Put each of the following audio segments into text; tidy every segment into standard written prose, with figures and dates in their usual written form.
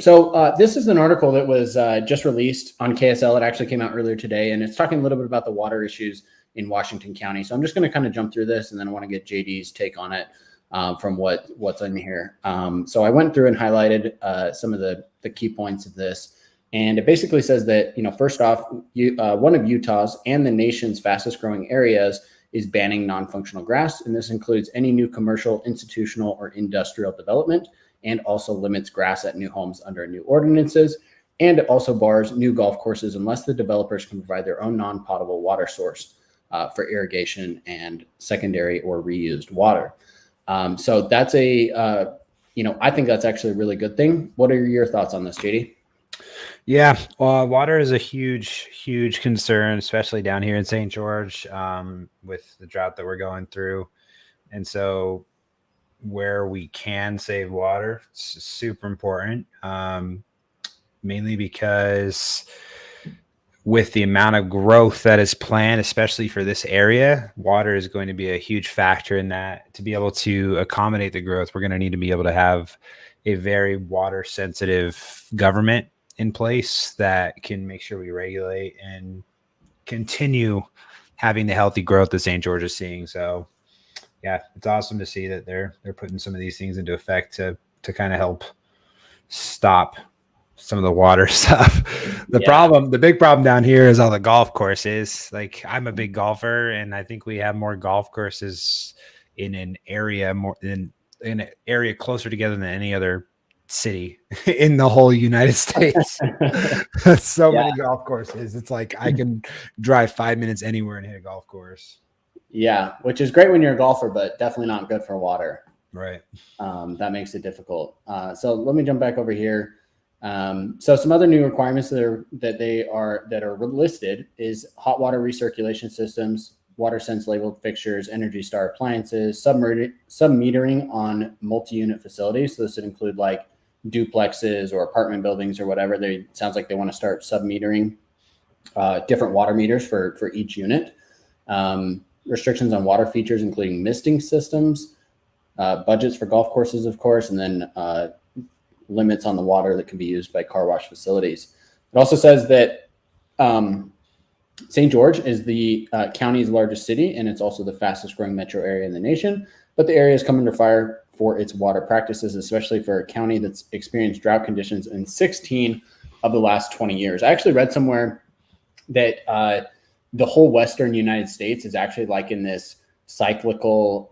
So this is an article that was just released on KSL. It actually came out earlier today, and it's talking a little bit about the water issues in Washington County. So I'm just going to kind of jump through this, and then I want to get JD's take on it from what's in here. So I went through and highlighted some of the key points of this. And it basically says that, first off, one of Utah's and the nation's fastest growing areas is banning non-functional grass. And this includes any new commercial, institutional, or industrial development, and also limits grass at new homes under new ordinances. And it also bars new golf courses unless the developers can provide their own non-potable water source for irrigation and secondary or reused water. So that's I think that's actually a really good thing. What are your thoughts on this, JD? Yeah, water is a huge concern, especially down here in St. George with the drought that we're going through. And so where we can save water, it's super important, mainly because with the amount of growth that is planned, especially for this area, water is going to be a huge factor in that. To be able to accommodate the growth, we're going to need to be able to have a very water sensitive government in place that can make sure we regulate and continue having the healthy growth that St. George is seeing. So yeah, it's awesome to see that they're putting some of these things into effect to kind of help stop some of the water stuff. The big problem down here is all the golf courses. Like, I'm a big golfer, and I think we have more golf courses in an area closer together than any other city in the whole United States. So many golf courses. It's like I can drive 5 minutes anywhere and hit a golf course. Yeah, which is great when you're a golfer, but definitely not good for water. Right. That makes it difficult. So let me jump back over here. So some other new requirements that are listed is hot water recirculation systems, water sense labeled fixtures, Energy Star appliances, sub-metering on multi-unit facilities. So this would include like duplexes or apartment buildings or whatever. It sounds like they want to start sub-metering different water meters for each unit. Restrictions on water features, including misting systems, budgets for golf courses, of course, and then limits on the water that can be used by car wash facilities. It also says that St. George is the county's largest city, and it's also the fastest growing metro area in the nation. But the area has come under fire for its water practices, especially for a county that's experienced drought conditions in 16 of the last 20 years. I actually read somewhere that the whole Western United States is actually like in this cyclical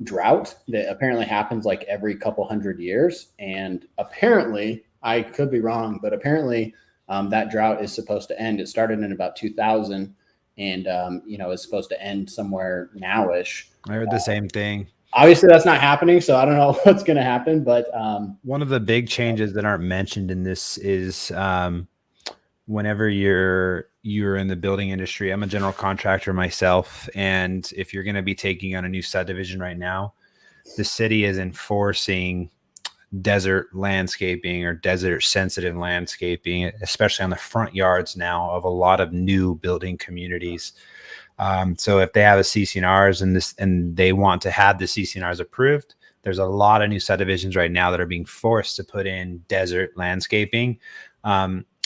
drought that apparently happens like every couple hundred years. And apparently, I could be wrong, but apparently that drought is supposed to end. It started in about 2000 and, is supposed to end somewhere nowish. I heard the same thing. Obviously, that's not happening, so I don't know what's going to happen. But one of the big changes that aren't mentioned in this is whenever you're in the building industry. I'm a general contractor myself, and if you're going to be taking on a new subdivision right now, the city is enforcing desert landscaping or desert sensitive landscaping, especially on the front yards now of a lot of new building communities. So if they have a CCNRs and they want to have the CCNRs approved, there's a lot of new subdivisions right now that are being forced to put in desert landscaping.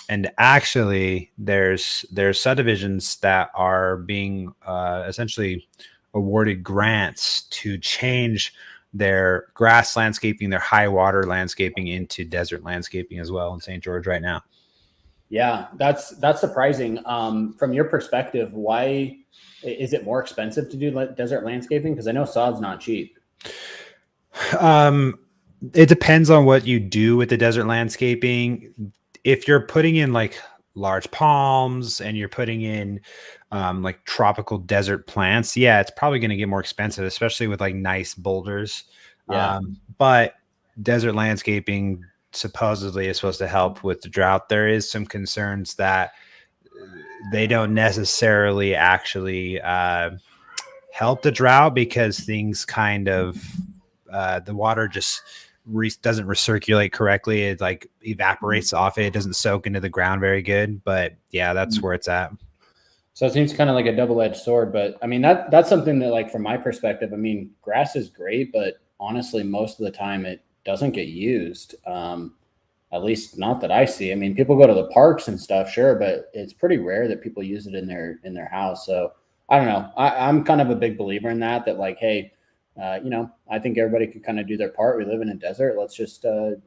And actually, there's subdivisions that are being essentially awarded grants to change their grass landscaping, their high water landscaping into desert landscaping as well in St. George right now. Yeah, that's surprising. From your perspective, why is it more expensive to do desert landscaping? Because I know sod's not cheap. It depends on what you do with the desert landscaping. If you're putting in like large palms and you're putting in like tropical desert plants, yeah, it's probably going to get more expensive, especially with like nice boulders. Yeah. But desert landscaping supposedly is supposed to help with the drought. There is some concerns that they don't necessarily actually help the drought because things kind of the water just doesn't recirculate correctly. It like evaporates off it. It doesn't soak into the ground very good. But yeah, that's where it's at. So it seems kind of like a double-edged sword. But I mean, that's something that, like, from my perspective, I mean, grass is great, but honestly, most of the time it doesn't get used. At least not that I see. I mean, people go to the parks and stuff, sure, but it's pretty rare that people use it in their house. So I don't know. I'm kind of a big believer in that. That like, hey, I think everybody could kind of do their part. We live in a desert. Let's just kind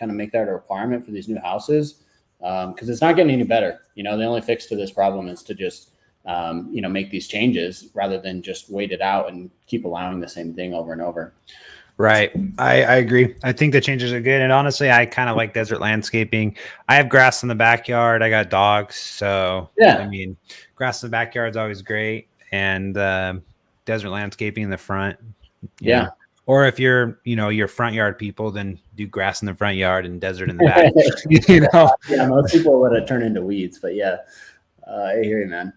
of make that a requirement for these new houses because it's not getting any better. The only fix to this problem is to just make these changes rather than just wait it out and keep allowing the same thing over and over. Right. I agree. I think the changes are good. And honestly, I kind of like desert landscaping. I have grass in the backyard. I got dogs. So, Yeah. I mean, grass in the backyard is always great. And desert landscaping in the front. Yeah. Know. Or if you're, your front yard people, then do grass in the front yard and desert in the back. Yeah, most people would have turned into weeds. But yeah, I hear you, man.